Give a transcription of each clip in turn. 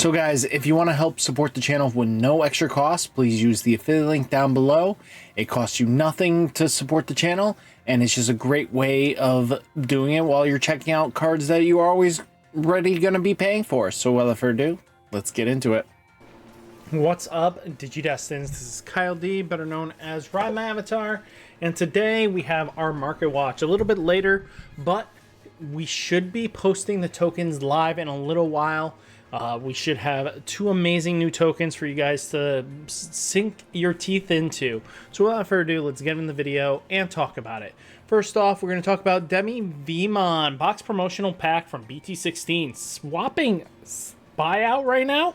So guys, if you want to help support the channel with no extra cost, please use the affiliate link down below. It costs you nothing to support the channel, and it's just a great way of doing it while you're checking out cards that you are always ready going to be paying for. So without further ado, let's get into it. What's up, Digidestins? This is Kyle D, better known as RideMyAvatar, and today we have our Market Watch a little bit later, but we should be posting the tokens live in a little while. We should have two amazing new tokens for you guys to sink your teeth into. So without further ado, let's get in the video and talk about it. First off, we're going to talk about Digimon box promotional pack from BT16. Swapping buyout right now?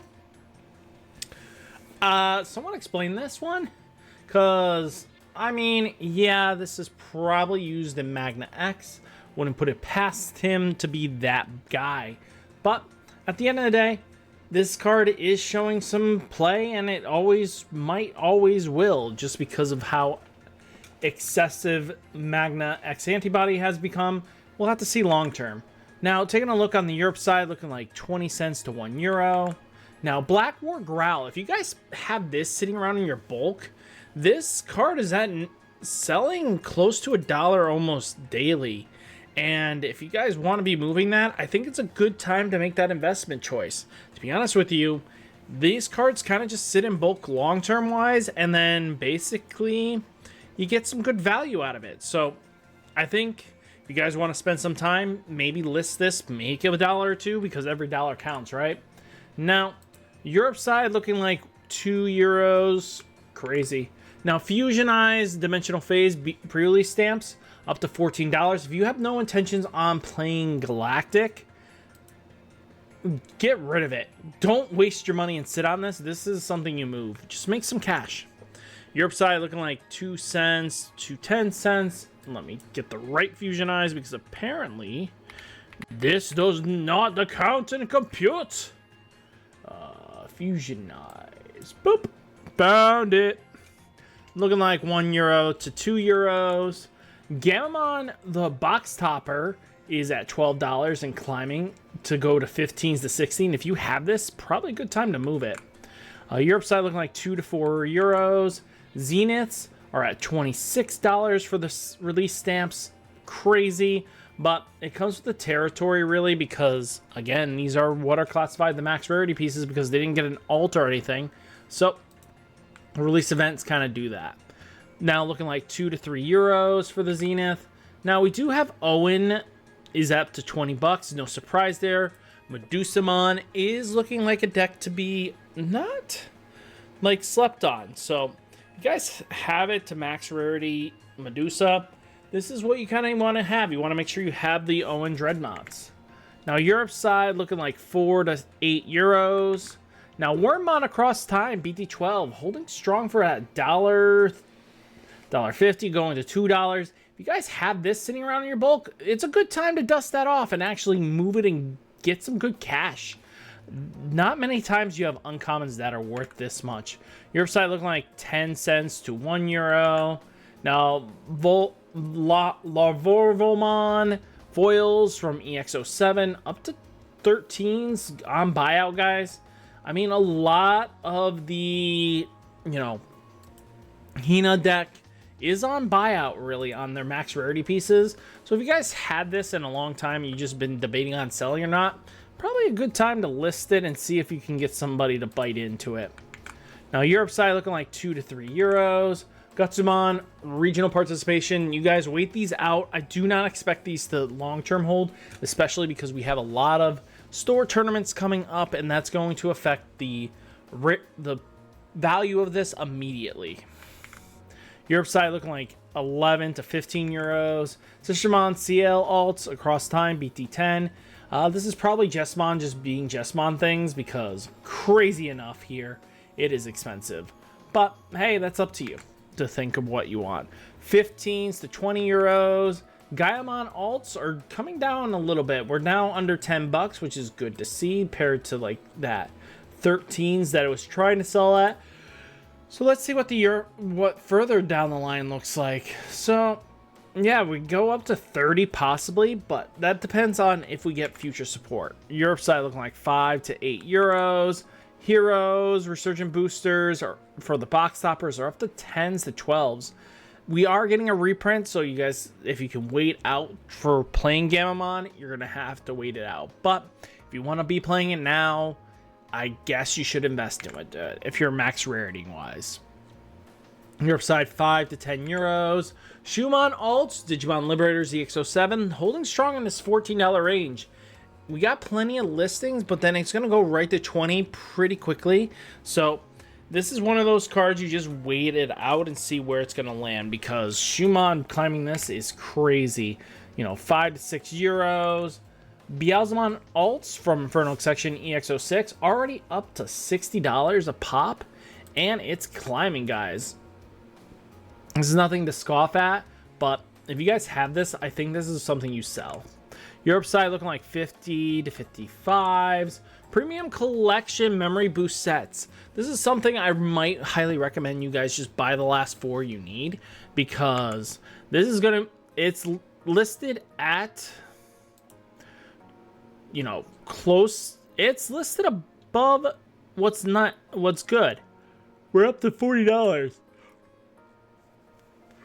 Someone explain this one? Because, I mean, yeah, this is probably used in Magna X. Wouldn't put it past him to be that guy. But at the end of the day, this card is showing some play, and it might always will, just because of how excessive Magna X antibody has become. We'll have to see long term. Now, taking a look on the Europe side, looking like 20 cents to €1. Now, Black War Growl, if you guys have this sitting around in your bulk, this card is selling close to $1 almost daily. And if you guys want to be moving that, I think it's a good time to make that investment choice. To be honest with you, these cards kind of just sit in bulk long-term wise, and then basically you get some good value out of it. So I think if you guys want to spend some time, maybe list this, make it $1 or $2, because every dollar counts, right? Now, Europe side looking like €2. Crazy. Now, Fusionized Dimensional Phase pre-release stamps up to $14. If you have no intentions on playing Galactic, get rid of it. Don't waste your money and sit on this. This is something you move. Just make some cash. Europe side looking like 2 cents to 10 cents. Let me get the right Fusionized, because apparently this does not account and compute. Fusionized. Boop. Found it. Looking like €1 to €2. Gamamon, the box topper, is at $12 and climbing to go to 15s to 16. If you have this, probably a good time to move it. Europe side looking like €2 to €4. Zeniths are at $26 for the release stamps. Crazy, but it comes with the territory, really, because, again, these are what are classified the max rarity pieces because they didn't get an alt or anything. So, release events kind of do that. Now looking like €2 to €3 for the Zenith. Now we do have Owen is up to $20. No surprise there. Medusamon is looking like a deck to be not like slept on. So if you guys have it to max rarity Medusa, this is what you kind of want to have. You want to make sure you have the Owen Dreadnoughts. Now Europe side looking like €4 to €8. Now Wormmon across time, BT12, holding strong for a $1.50 going to $2. If you guys have this sitting around in your bulk, it's a good time to dust that off and actually move it and get some good cash. Not many times you have uncommons that are worth this much. Europe side looking like 10 cents to €1. Now Lavorvomon foils from EX07 up to 13s on buyout, guys. I mean, a lot of the, Hina deck is on buyout, really, on their max rarity pieces. So if you guys had this in a long time and you've just been debating on selling or not, probably a good time to list it and see if you can get somebody to bite into it. Now, Europe side looking like €2 to €3. Gutsumon, regional participation. You guys wait these out. I do not expect these to long-term hold, especially because we have a lot of store tournaments coming up, and that's going to affect the value of this immediately. Europe side looking like 11 to €15. Sistermon CL alts across time, BT10. This is probably Jessmon just being Jessmon things, because crazy enough here, it is expensive. But hey, that's up to you to think of what you want. 15s to €20. Gaiamon alts are coming down a little bit. We're now under $10, which is good to see, paired to like that 13s that it was trying to sell at. So let's see what further down the line looks like. So yeah, we go up to 30 possibly, but that depends on if we get future support. Europe side looking like 5 to 8 euros. Heroes, resurgent boosters, or for the box toppers are up to 10s to 12s. We are getting a reprint, so you guys, if you can wait out for playing Gamamon, you're going to have to wait it out. But if you want to be playing it now, I guess you should invest in it if you're max rarity wise. Europe side 5 to 10 euros. Shumon alts, Digimon Liberators EX07, holding strong in this $14 range. We got plenty of listings, but then it's going to go right to 20 pretty quickly. So this is one of those cards you just wait it out and see where it's going to land, because Shumon climbing this is crazy. You know, 5 to 6 euros. Beelzemon alts from Infernal Section EX06 already up to $60 a pop, and it's climbing, guys. This is nothing to scoff at, but if you guys have this, I think this is something you sell. Europe side looking like 50 to 55s. Premium collection memory boost sets. This is something I might highly recommend you guys just buy the last 4 you need, because this is gonna, it's listed at, you know, close, it's listed above what's good. We're up to $40.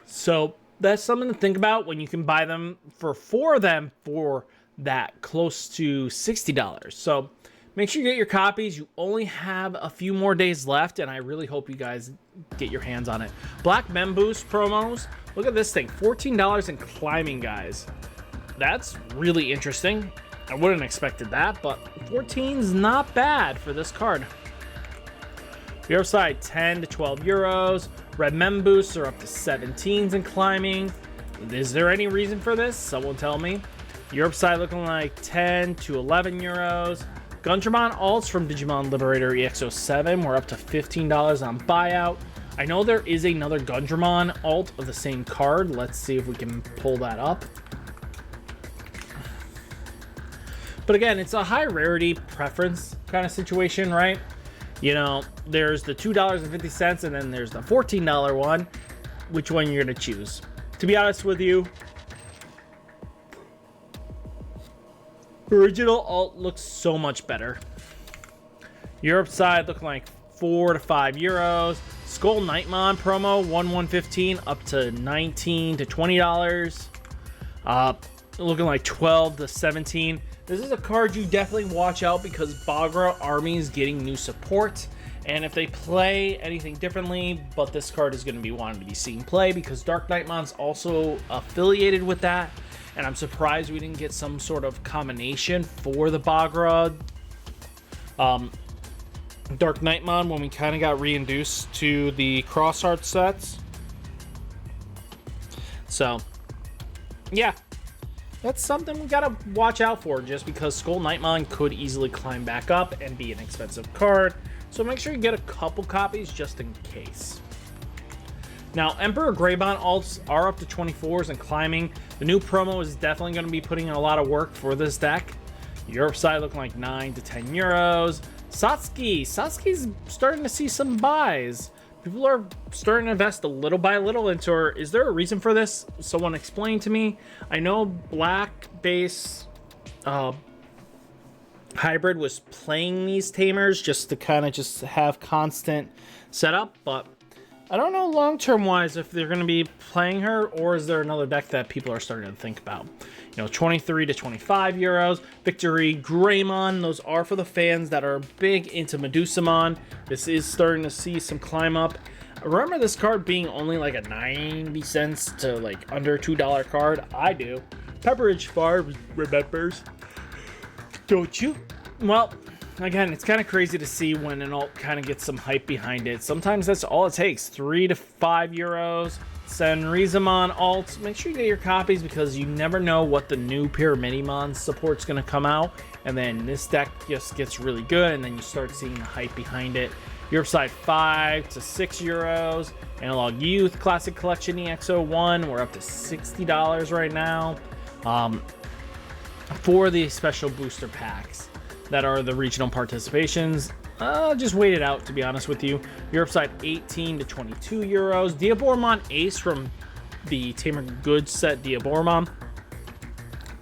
So that's something to think about when you can buy them for 4 of them for that close to $60. So make sure you get your copies. You only have a few more days left, and I really hope you guys get your hands on it. Black Memboo promos. Look at this thing, $14 and climbing, guys. That's really interesting. I wouldn't have expected that, but 14's not bad for this card. Europe side 10 to 12 euros. Red Memboo are up to 17s and climbing. Is there any reason for this? Someone tell me. Europe side looking like 10 to 11 euros. Gundramon alts from Digimon Liberator EX07 were up to $15 on buyout. I know there is another Gundramon alt of the same card. Let's see if we can pull that up. But again, it's a high rarity preference kind of situation, right? You know, there's the $2.50 and then there's the $14 one. Which one you're going to choose? To be honest with you, original alt looks so much better. Europe side looking like 4 to 5 euros. Skull Nightmon promo 1/115 up to $19 to $20. Looking like 12 to 17. This is a card you definitely watch out, because Bagra Army is getting new support, and if they play anything differently, but this card is going to be wanting to be seen play, because Dark Nightmon's also affiliated with that, and I'm surprised we didn't get some sort of combination for the Bagra Dark Nightmon when we kind of got reintroduced to the Cross Heart sets. So, yeah. That's something we gotta watch out for, just because Skull Nightmon could easily climb back up and be an expensive card. So make sure you get a couple copies just in case. Now, Emperor Greybon alts are up to 24s and climbing. The new promo is definitely going to be putting in a lot of work for this deck. Europe side looking like 9 to 10 euros. Satsuki's starting to see some buys. People are starting to invest a little by little into her. Is there a reason for this? Someone explain to me. I know black base hybrid was playing these tamers just to kind of just have constant setup, but I don't know long-term wise if they're going to be playing her, or is there another deck that people are starting to think about. You know, 23 to 25 euros. Victory Greymon, those are for the fans that are big into Medusamon. This is starting to see some climb up. Remember this card being only like a 90 cents to like under $2 card? I do. Pepperidge Farm remembers. Don't you? Well, again, it's kind of crazy to see when an alt kind of gets some hype behind it. Sometimes that's all it takes. 3 to 5 euros. Senrizamon alts. Make sure you get your copies, because you never know what the new Pyramidimon support's going to come out. And then this deck just gets really good, and then you start seeing the hype behind it. Europe side 5 to 6 euros. Analog Youth Classic Collection EX01. We're up to $60 right now. For the special booster packs that are the regional participations. Just wait it out, to be honest with you. Europe side 18 to 22 euros. Digimon Ace from the Tamer Good set Diaboromon.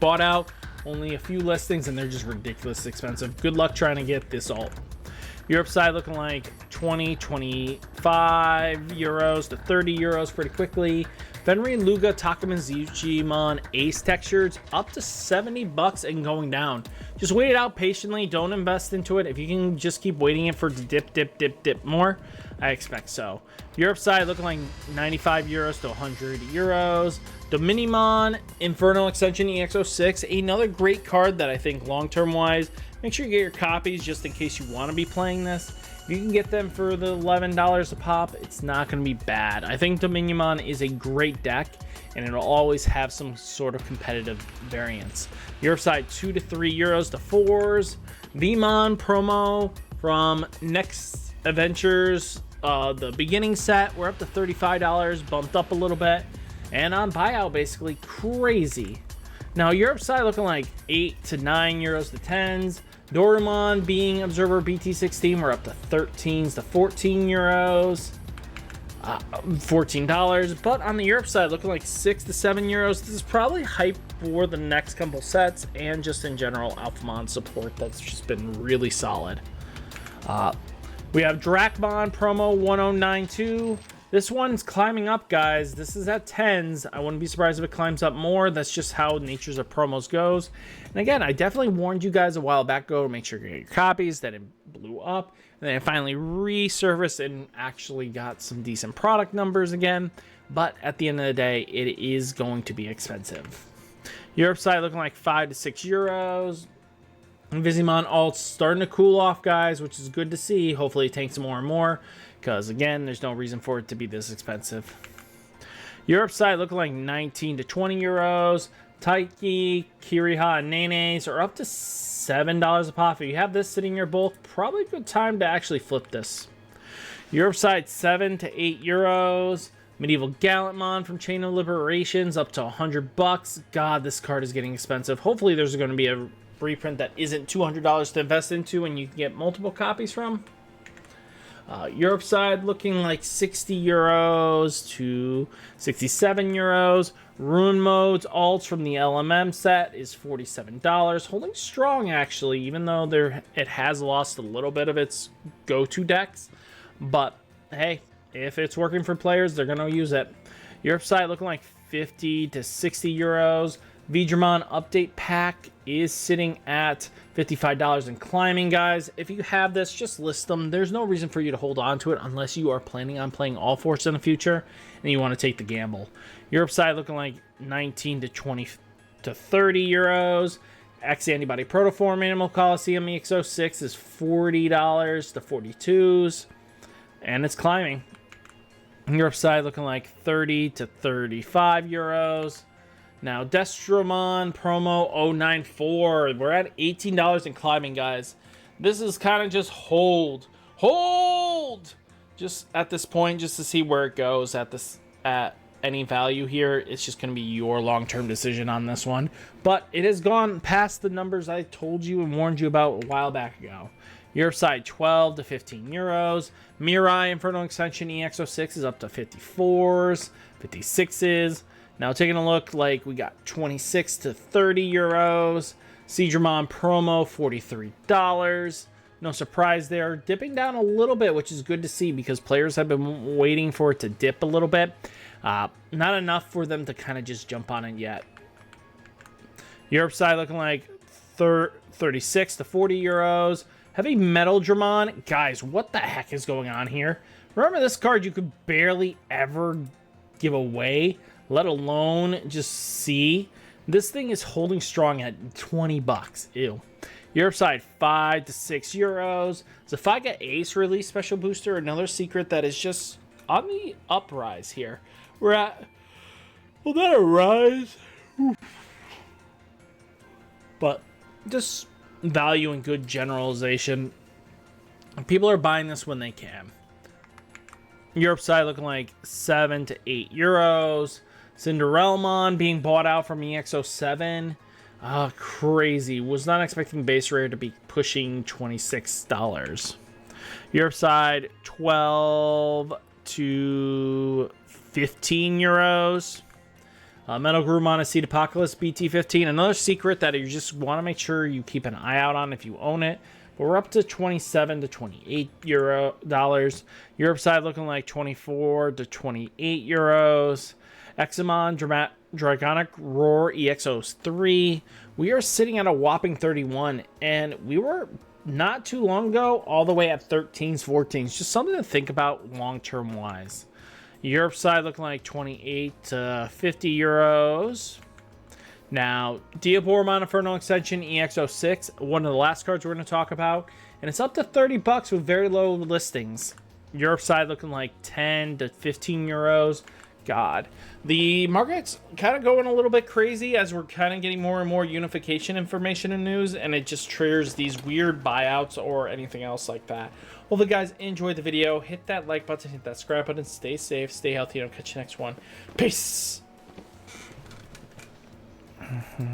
Bought out, only a few listings, and they're just ridiculously expensive. Good luck trying to get this alt. Europe side looking like 20, 25 euros to 30 euros pretty quickly. Fenrir and Luga Takuman Digimon Ace textures up to 70 bucks and going down. Just wait it out patiently. Don't invest into it. If you can just keep waiting it for it to dip more, I expect so. Europe side looking like 95 euros to 100 euros. Dominimon Infernal Extension EX06, another great card that I think long-term wise, make sure you get your copies just in case you want to be playing this. If you can get them for the $11 a pop, it's not going to be bad. I think Dominimon is a great deck, and it'll always have some sort of competitive variance. Europe side 2 to 3 euros to 4s. Digimon Promo from Next Adventures, the beginning set, we're up to $35, bumped up a little bit. And on buyout, basically crazy. Now, Europe side looking like 8 to 9 euros to 10s. Doraemon being Observer BT16, we're up to 13s to 14 euros. $14. But on the Europe side, looking like 6 to 7 euros. This is probably hype for the next couple sets and just in general Alphamon support that's just been really solid. We have Dracmon Promo 1092. This one's climbing up, guys. This is at 10s. I wouldn't be surprised if it climbs up more. That's just how natures of promos goes. And again, I definitely warned you guys a while back ago to make sure you get your copies. That it blew up. And then it finally resurfaced and actually got some decent product numbers again. But at the end of the day, it is going to be expensive. Europe side looking like 5 to 6 euros. Vizimon alts starting to cool off, guys, which is good to see. Hopefully it tanks more and more. Because, again, there's no reason for it to be this expensive. Europe side looking like 19 to 20 euros. Taiki, Kiriha, and Nenes are up to $7 a pop. If you have this sitting in your bulk, probably a good time to actually flip this. Europe side 7 to 8 euros. Medieval Gallantmon from Chain of Liberations up to 100 bucks. God, this card is getting expensive. Hopefully there's going to be a reprint that isn't $200 to invest into and you can get multiple copies from. Europe side looking like 60 euros to 67 euros. Rune Modes alts from the LMM set is $47. Holding strong, actually, even though it has lost a little bit of its go-to decks. But, hey, if it's working for players, they're going to use it. Europe side looking like 50 to 60 euros. Digimon Update Pack is sitting at $55 and climbing, guys. If you have this, just list them. There's no reason for you to hold on to it unless you are planning on playing all fours in the future and you want to take the gamble. Europe side looking like 19 to 20 to 30 euros. X Antibody Protoform Animal Coliseum EX06 is $40 to 42s, and it's climbing. Europe side looking like 30 to 35 euros. Now, Destromon Promo 094. We're at $18 and climbing, guys. This is kind of just hold. Just at this point, just to see where it goes at any value here. It's just going to be your long-term decision on this one. But it has gone past the numbers I told you and warned you about a while back ago. Europe side 12 to 15 euros. Mirai Infernal Extension EX06 is up to 54s, 56s. Now taking a look, like we got 26 to 30 euros. Seedramon Promo, $43. No surprise there. Dipping down a little bit, which is good to see because players have been waiting for it to dip a little bit. Not enough for them to kind of just jump on it yet. Europe side looking like 36 to 40 euros. Heavy Metal Dramon. Guys, what the heck is going on here? Remember this card you could barely ever give away, let alone just see. This thing is holding strong at 20 bucks. Ew. Europe side 5 to 6 euros. Zafaga Ace release special booster, another secret that is just on the uprise here. We're at, well, not a rise, but just value and good generalization. People are buying this when they can. Europe side looking like 7 to 8 euros. Cinderellamon being bought out from EX07. Crazy. Was not expecting base rare to be pushing $26. Europe side 12 to 15 euros. Metal Groomon Seed Apocalypse BT15. Another secret that you just want to make sure you keep an eye out on if you own it. But we're up to 27 to 28 dollars. Europe side looking like 24 to 28 euros. Examon Dragonic Roar EXOs 3. We are sitting at a whopping 31, and we were not too long ago all the way at 13s, 14s. Just something to think about long-term wise. Europe side looking like 28 to 50 euros. Now, Diaboromon Inferno Extension EX06, one of the last cards we're going to talk about, and it's up to 30 bucks with very low listings. Europe side looking like 10 to 15 euros. God, the market's kind of going a little bit crazy as we're kind of getting more and more unification information and news, and it just triggers these weird buyouts or anything else like that. Hopefully, guys, enjoyed the video. Hit that like button, hit that subscribe button. Stay safe, stay healthy, and I'll catch you next one. Peace.